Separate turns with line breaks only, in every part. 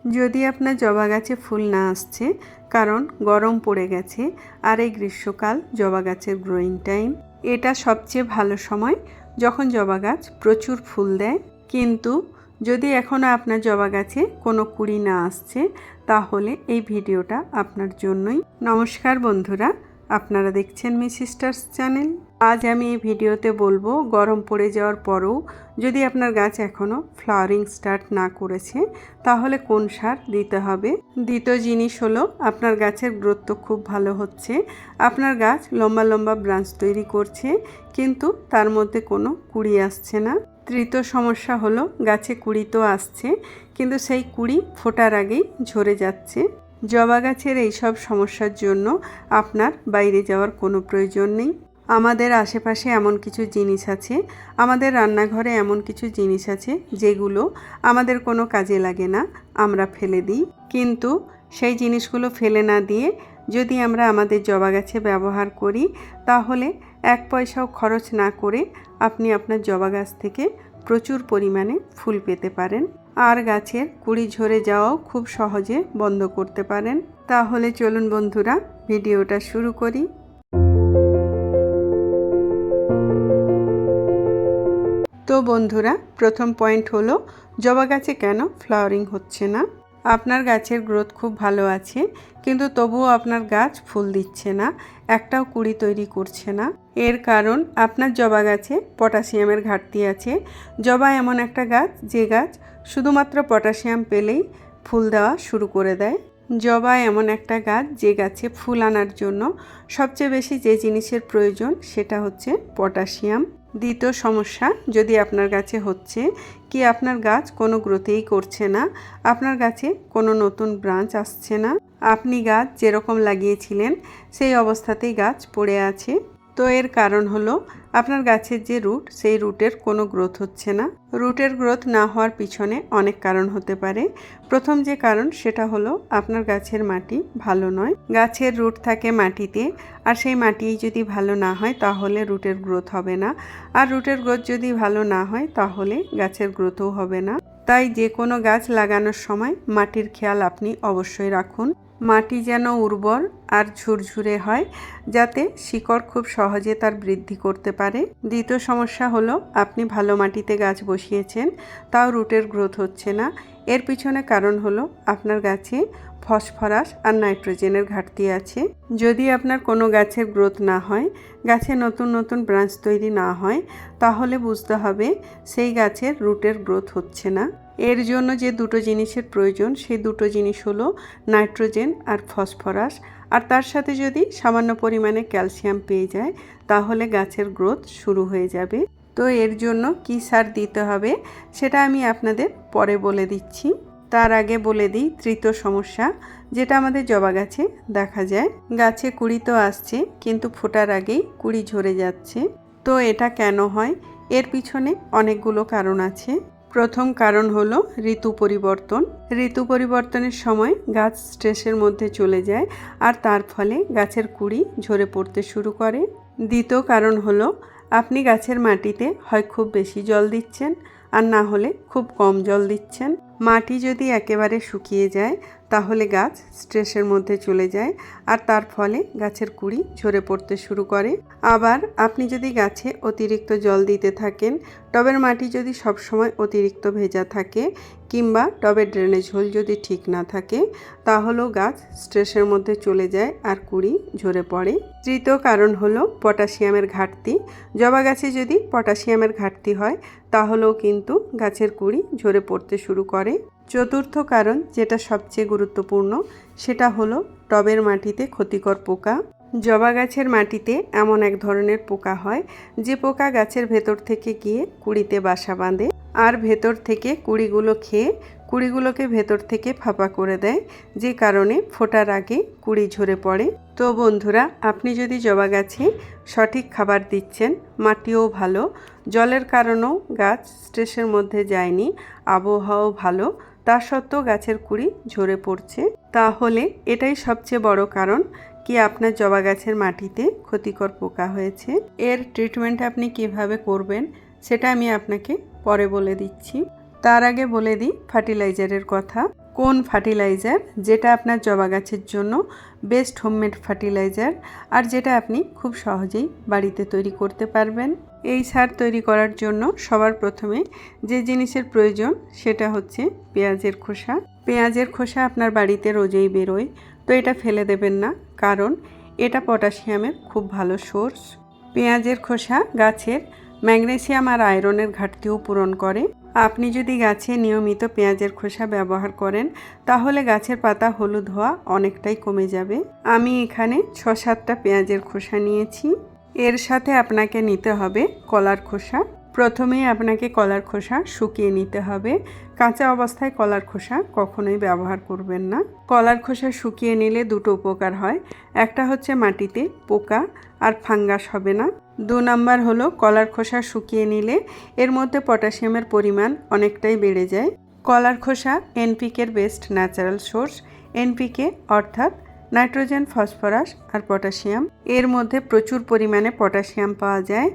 যদি আপনার জবা গাছে ফুল না আসছে কারণ গরম পড়ে গেছে আর এই গ্রীষ্মকাল জবা গাছের গ্রোয়িং টাইম, এটা সবচেয়ে ভালো সময় যখন জবা গাছ প্রচুর ফুল দেয়। কিন্তু যদি এখনও আপনার জবা গাছে কোনো কুড়ি না আসছে তাহলে এই ভিডিওটা আপনার জন্যই। নমস্কার বন্ধুরা, আপনারা দেখছেন মি সিস্টার্স চ্যানেল। আজ আমি এই ভিডিওতে বলবো গরম পড়ে যাওয়ার পরেও যদি আপনার গাছ এখনও ফ্লাওয়ারিং স্টার্ট না করেছে তাহলে কোন সার দিতে হবে। দ্বিতীয় জিনিস হলো আপনার গাছের গ্রোথ তো খুব ভালো হচ্ছে, আপনার গাছ লম্বা লম্বা ব্রাঞ্চ তৈরি করছে কিন্তু তার মধ্যে কোনো কুড়ি আসছে না। তৃতীয় সমস্যা হলো গাছে কুড়ি তো আসছে কিন্তু সেই কুড়ি ফোটার আগেই ঝরে যাচ্ছে। জবা গাছের এইসব সমস্যার জন্য আপনার বাইরে যাওয়ার কোনো প্রয়োজন নেই। আমাদের আশেপাশে এমন কিছু জিনিস আছে, আমাদের রান্নাঘরে এমন কিছু জিনিস আছে যেগুলো আমাদের কোনো কাজে লাগে না, আমরা ফেলে দিই। কিন্তু সেই জিনিসগুলো ফেলে না দিয়ে যদি আমরা আমাদের জবা গাছে ব্যবহার করি তাহলে এক পয়সাও খরচ না করে আপনি আপনার জবা গাছ থেকে প্রচুর পরিমাণে ফুল পেতে পারেন আর গাছের কুড়ি ঝরে যাওয়াও খুব সহজে বন্ধ করতে পারেন। তাহলে চলুন বন্ধুরা ভিডিওটা শুরু করি। তো বন্ধুরা, প্রথম পয়েন্ট হলো জবা গাছে কেন ফ্লাওয়ারিং হচ্ছে না। আপনার গাছের গ্রোথ খুব ভালো আছে কিন্তু তবুও আপনার গাছ ফুল দিচ্ছে না, একটাও কুড়ি তৈরি করছে না। এর কারণ আপনার জবা গাছে পটাশিয়ামের ঘাটতি আছে। জবা এমন একটা গাছ যে গাছ শুধুমাত্র পটাশিয়াম পেলেই ফুল দেওয়া শুরু করে দেয়। জবা এমন একটা গাছ যে গাছে ফুল আনার জন্য সবচেয়ে বেশি যে জিনিসের প্রয়োজন সেটা হচ্ছে পটাশিয়াম। দ্বিতীয় সমস্যা যদি আপনার গাছে হচ্ছে কি আপনার গাছ কোনো গ্রোথেই করছে না, আপনার গাছে কোনো নতুন ব্রাঞ্চ আসছে না, আপনি গাছ যেরকম লাগিয়েছিলেন সেই অবস্থাতেই গাছ পড়ে আছে। তো এর কারণ হলো আপনার গাছের যে রুট সেই রুটের কোনো গ্রোথ হচ্ছে না। রুটের গ্রোথ না হওয়ার পিছনে অনেক কারণ হতে পারে। প্রথম যে কারণ সেটা হলো আপনার গাছের মাটি ভালো নয়। গাছের রুট থাকে মাটিতে আর সেই মাটি যদি ভালো না হয় তাহলে রুটের গ্রোথ হবে না, আর রুটের গ্রোথ যদি ভালো না হয় তাহলে গাছের গ্রোথও হবে না। তাই যে কোনো গাছ লাগানোর সময় মাটির খেয়াল আপনি অবশ্যই রাখুন। মাটি যেন উর্বর আর ঝুরঝুরে হয় যাতে শিকড় খুব সহজে তার বৃদ্ধি করতে পারে। দ্বিতীয় সমস্যা হলো আপনি ভালো মাটিতে গাছ বসিয়েছেন তাও রুটের গ্রোথ হচ্ছে না। এর পিছনে কারণ হলো আপনার গাছে ফসফরাস আর নাইট্রোজেনের ঘাটতি আছে। যদি আপনার কোনো গাছের গ্রোথ না হয়, গাছে নতুন নতুন ব্রাঞ্চ তৈরি না হয় তাহলে বুঝতে হবে সেই গাছের রুটের গ্রোথ হচ্ছে না। এর জন্য যে দুটো জিনিসের প্রয়োজন সেই দুটো জিনিস হলো নাইট্রোজেন আর ফসফরাস, আর তার সাথে যদি সামান্য পরিমাণে ক্যালসিয়াম পেয়ে যায় তাহলে গাছের গ্রোথ শুরু হয়ে যাবে। তো এর জন্য কী সার দিতে হবে সেটা আমি আপনাদের পরে বলে দিচ্ছি। তার আগে বলে দিই তৃতীয় সমস্যা যেটা আমাদের জবা গাছে দেখা যায়। গাছে কুড়ি তো আসছে কিন্তু ফোটার আগেই কুড়ি ঝরে যাচ্ছে। তো এটা কেন হয়? এর পিছনে অনেকগুলো কারণ আছে। প্রথম কারণ হলো ঋতু পরিবর্তন। ঋতু পরিবর্তনের সময় গাছ স্ট্রেসের মধ্যে চলে যায় আর তার ফলে গাছের কুড়ি ঝরে পড়তে শুরু করে। দ্বিতীয় কারণ হলো আপনি গাছের মাটিতে হয় খুব বেশি জল দিচ্ছেন আর না হলে খুব কম জল দিচ্ছেন। মাটি যদি একেবারে শুকিয়ে যায় তাহলে গাছ স্ট্রেসের মধ্যে চলে যায় আর তার ফলে গাছের কুড়ি ঝরে পড়তে শুরু করে। আবার আপনি যদি গাছে অতিরিক্ত জল দিতে থাকেন, টবের মাটি যদি সবসময় অতিরিক্ত ভেজা থাকে কিংবা টবের ড্রেনেজ হোল যদি ঠিক না থাকে তাহলেও গাছ স্ট্রেসের মধ্যে চলে যায় আর কুড়ি ঝরে পড়ে। তৃতীয় কারণ হলো পটাশিয়ামের ঘাটতি। জবা গাছে যদি পটাশিয়ামের ঘাটতি হয় তাহলেও কিন্তু গাছের কুড়ি ঝরে পড়তে শুরু করে। চতুর্থ কারণ যেটা সবচেয়ে গুরুত্বপূর্ণ সেটা হলো টবের মাটিতে ক্ষতিকর পোকা। জবা গাছের মাটিতে এমন এক ধরনের পোকা হয় যে পোকা গাছের ভেতর থেকে গিয়ে কুড়িতে বাসা বাঁধে আর ভেতর থেকে কুড়িগুলো খেয়ে কুড়িগুলোকে ভেতর থেকে ফাঁপা করে দেয়, যে কারণে ফোটার আগে কুড়ি ঝরে পড়ে। তো বন্ধুরা, আপনি যদি জবা গাছে সঠিক খাবার দিচ্ছেন, মাটিও ভালো, জলের কারণেও গাছ স্ট্রেসের মধ্যে যায়নি, আবহাওয়াও ভালো, তা সত্ত্বেও গাছের কুড়ি ঝরে পড়ছে, তাহলে এটাই সবচেয়ে বড় কারণ কি আপনার জবা গাছের মাটিতে ক্ষতিকর পোকা হয়েছে। এর ট্রিটমেন্ট আপনি কিভাবে করবেন সেটা আমি আপনাকে পরে বলে দিচ্ছি। তার আগে বলে দিই ফার্টিলাইজারের কথা। কোন ফার্টিলাইজার যেটা আপনার জবা গাছের জন্য বেস্ট হোমমেড ফার্টিলাইজার আর যেটা আপনি খুব সহজেই বাড়িতে তৈরি করতে পারবেন। এই সার তৈরি করার জন্য সবার প্রথমে যে জিনিসের প্রয়োজন সেটা হচ্ছে পেঁয়াজের খোসা। পেঁয়াজের খোসা আপনার বাড়িতে রোজই বেরোয়, তো এটা ফেলে দেবেন না, কারণ এটা পটাশিয়ামের খুব ভালো সোর্স। পেঁয়াজের খোসা গাছের ম্যাগনেসিয়াম আর আয়রনের ঘাটতিও পূরণ করে। আপনি যদি গাছে নিয়মিত পেঁয়াজের খোসা ব্যবহার করেন তাহলে গাছের পাতা হলুদ হওয়া অনেকটাই কমে যাবে। আমি এখানে 6-7টা পেঁয়াজের খোসা নিয়েছি। এর সাথে আপনাকে নিতে হবে কলার খোসা। প্রথমেই আপনাকে কলার খোসা শুকিয়ে নিতে হবে। কাঁচা অবস্থায় কলার খোসা কখনোই ব্যবহার করবেন না। কলার খোসা শুকিয়ে নিলে দুটো উপকার হয়। একটা হচ্ছে মাটিতে পোকা আর ফাঙ্গাস হবে না। 2 নাম্বার হলো কলার খোসা শুকিয়ে নিলে এর মধ্যে পটাশিয়ামের পরিমাণ অনেকটাই বেড়ে যায়। কলার খোসা এনপিকের বেস্ট ন্যাচারাল সোর্স। এনপিকে অর্থাৎ নাইট্রোজেন, ফসফরাস আর পটাশিয়াম, এর মধ্যে প্রচুর পরিমাণে পটাশিয়াম পাওয়া যায়।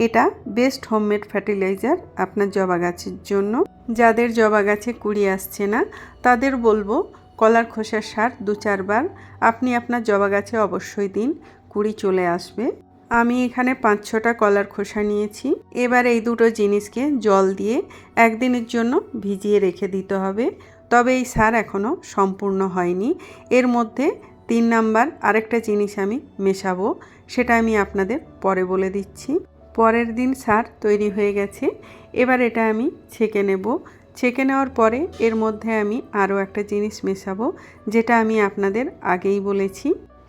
এটা বেস্ট হোমমেড ফার্টিলাইজার আপনার জবা গাছের জন্য। যাদের জবা গাছে কুড়ি আসছে না তাদের বলবো কলার খোসার সার 2-4 বার আপনি আপনার জবা গাছে অবশ্যই দিন, কুড়ি চলে আসবে। আমি এখানে 5-6টা কলার খোসা নিয়েছি। এবার এই দুটো জিনিসকে জল দিয়ে একদিনের জন্য ভিজিয়ে রেখে দিতে হবে। তবে এই সার এখনও সম্পূর্ণ হয়নি। এর মধ্যে 3 নাম্বার আরেকটা জিনিস আমি মেশাবো, সেটা আমি আপনাদের পরে বলে দিচ্ছি। পরের দিন সার তৈরি হয়ে গেছে। এবার এটা আমি ছেঁকে নেব। ছেঁকে নেওয়ার পরে এর মধ্যে আমি আরও একটা জিনিস মেশাবো, যেটা আমি আপনাদের আগেই বলেছি।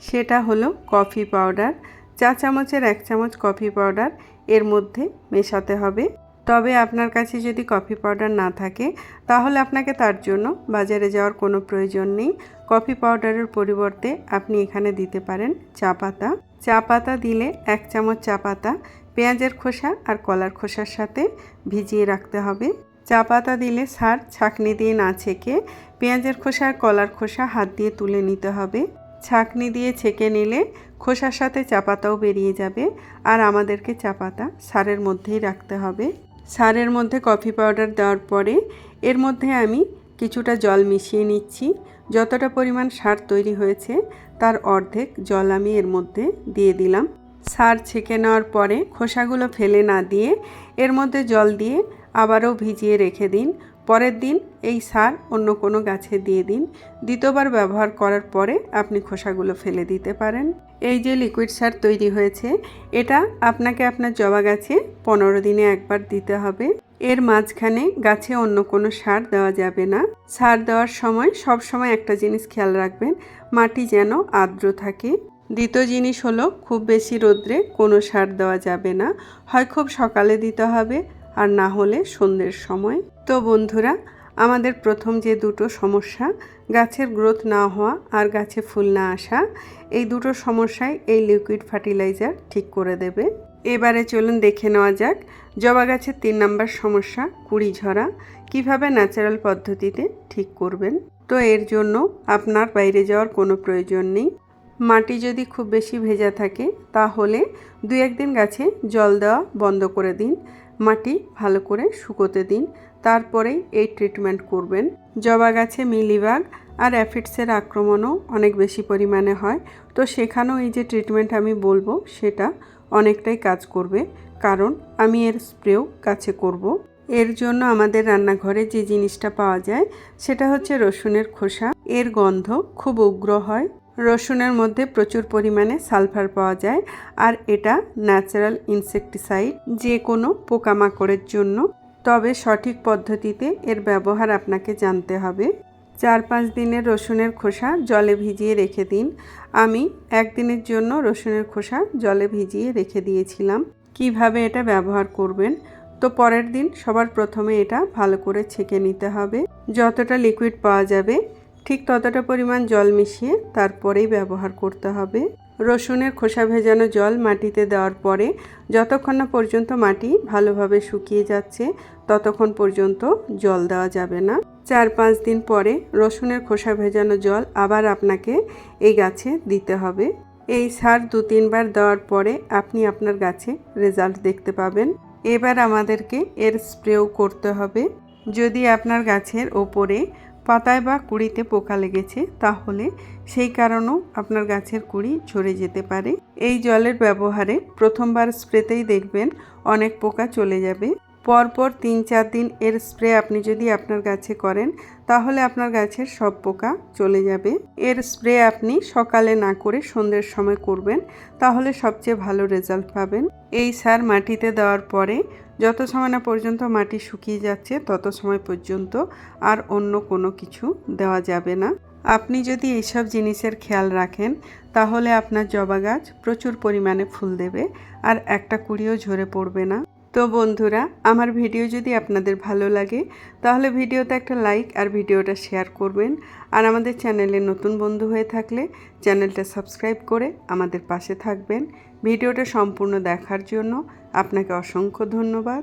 সেটা হলো কফি পাউডার। 4 চামচের 1 চামচ কফি পাউডার এর মধ্যে মেশাতে হবে। তবে আপনার কাছে যদি কফি পাউডার না থাকে তাহলে আপনাকে তার জন্য বাজারে যাওয়ার কোনো প্রয়োজন নেই। কফি পাউডারের পরিবর্তে আপনি এখানে দিতে পারেন চা পাতা। চা পাতা দিলে 1 চামচ চা পাতা পেঁয়াজের খোসা আর কলার খোসার সাথে ভিজিয়ে রাখতে হবে। চা পাতা দিলে সার ছাঁকনি দিয়ে না ছেঁকে পেঁয়াজের খোসা আর কলার খোসা হাত দিয়ে তুলে নিতে হবে। ছাঁকনি দিয়ে ছেঁকে নিলে খোসার সাথে চা পাতাও বেরিয়ে যাবে। আর আমাদেরকে চা পাতা সারের মধ্যেই রাখতে হবে। সারের মধ্যে কফি পাউডার দেওয়ার পরে এর মধ্যে আমি কিছুটা জল মিশিয়ে নিচ্ছি। যতটা পরিমাণ সার তৈরি হয়েছে তার অর্ধেক জল আমি এর মধ্যে দিয়ে দিলাম। সার ছেঁকে নেওয়ার পরে খোসাগুলো ফেলে না দিয়ে এর মধ্যে জল দিয়ে আবারও ভিজিয়ে রেখে দিন। পরের দিন এই সার অন্য কোনো গাছে দিয়ে দিন। দ্বিতীয়বার ব্যবহার করার পরে আপনি খোসাগুলো ফেলে দিতে পারেন। এই যে লিকুইড সার তৈরি হয়েছে এটা আপনাকে আপনার জবা গাছে 15 দিনে একবার দিতে হবে। এর মাঝখানে গাছে অন্য কোনো সার দেওয়া যাবে না। সার দেওয়ার সময় সব সময় একটা জিনিস খেয়াল রাখবেন, মাটি যেন আর্দ্র থাকে। দ্বিতীয় জিনিস হলো খুব বেশি রোদ্রে কোনো সার দেওয়া যাবে না, হয় খুব সকালে দিতে হবে আর না হলে সন্ধ্যের সময়। তো বন্ধুরা, আমাদের প্রথম যে দুটো সমস্যা, গাছের গ্রোথ না হওয়া আর গাছে ফুল না আসা, এই দুটো সমস্যায় এই লিকুইড ফার্টিলাইজার ঠিক করে দেবে। এবারে চলুন দেখে নেওয়া যাক জবা গাছের 3 নাম্বার সমস্যা, কুড়ি ঝরা, কিভাবে ন্যাচারাল পদ্ধতিতে ঠিক করবেন। তো এর জন্য আপনার বাইরে যাওয়ার কোনো প্রয়োজন নেই। মাটি যদি খুব বেশি ভেজা থাকে তাহলে 2-1 দিন গাছে জল দেওয়া বন্ধ করে দিন। মাটি ভালো করে শুকোতে দিন, তারপরেই এই ট্রিটমেন্ট করবেন। জবা গাছে মিলিবাগ আর অ্যাফিডসের আক্রমণও অনেক বেশি পরিমাণে হয়, তো সেখানেও এই যে ট্রিটমেন্ট আমি বলবো সেটা অনেকটাই কাজ করবে, কারণ আমি এর স্প্রেও গাছে করব। এর জন্য আমাদের রান্নাঘরে যে জিনিসটা পাওয়া যায় সেটা হচ্ছে রসুনের খোসা। এর গন্ধ খুব উগ্র হয়। রসুনের মধ্যে প্রচুর পরিমাণে সালফার পাওয়া যায় আর এটা ন্যাচারাল ইনসেকটিসাইড যে কোনো পোকামাকড়ের জন্য। তবে সঠিক পদ্ধতিতে এর ব্যবহার আপনাকে জানতে হবে। 4-5 দিনের রসুনের খোসা জলে ভিজিয়ে রেখে দিন। আমি 1 দিনের জন্য রসুনের খোসা জলে ভিজিয়ে রেখে দিয়েছিলাম। কিভাবে এটা ব্যবহার করবেন, তো পরের দিন সবার প্রথমে এটা ভালো করে ছেঁকে নিতে হবে। যতটা লিকুইড পাওয়া যাবে ঠিক ততটা পরিমাণ জল মিশিয়ে তারপরেই ব্যবহার করতে হবে। রসুনের খোসা ভেজানো জল মাটিতে দেওয়ার পরে যতক্ষণ না পর্যন্ত মাটি ভালোভাবে শুকিয়ে যাচ্ছে ততক্ষণ পর্যন্ত জল দেওয়া যাবে না। 4-5 দিন পরে রসুনের খোসা ভেজানো জল আবার আপনাকে এই গাছে দিতে হবে। এই সার 2-3 বার দেওয়ার পরে আপনি আপনার গাছে রেজাল্ট দেখতে পাবেন। এবার আমাদেরকে এর স্প্রেও করতে হবে। যদি আপনার গাছের ওপরে পাতায় বা কুঁড়িতে পোকা লেগেছে, তাহলে সেই কারণেও আপনার গাছের কুঁড়ি ঝরে যেতে পারে। এই জলের ব্যবহারে প্রথমবার স্প্রেতেই দেখবেন অনেক পোকা চলে যাবে। পরপর 3-4 দিন এর স্প্রে আপনি যদি আপনার গাছে করেন, তাহলে আপনার গাছের সব পোকা চলে যাবে। এর স্প্রে আপনি সকালে না করে সন্ধ্যের সময় করবেন, তাহলে সবচেয়ে ভালো রেজাল্ট পাবেন। এই সার মাটিতে দেওয়ার পরে যত সময় না পর্যন্ত মাটি শুকিয়ে যাচ্ছে, তত সময় পর্যন্ত আর অন্য কোনো কিছু দেওয়া যাবে না। আপনি যদি এইসব জিনিসের খেয়াল রাখেন, তাহলে আপনার জবা গাছ প্রচুর পরিমাণে ফুল দেবে আর একটা কুঁড়িও ঝরে পড়বে না। তো বন্ধুরা, আমার ভিডিও যদি আপনাদের ভালো লাগে, তাহলে ভিডিওতে একটা লাইক আর ভিডিওটা শেয়ার করবেন। আর আমাদের চ্যানেলে নতুন বন্ধু হয়ে থাকলে চ্যানেলটা সাবস্ক্রাইব করে আমাদের পাশে থাকবেন। ভিডিওটা সম্পূর্ণ দেখার জন্য আপনাকে অসংখ্য ধন্যবাদ।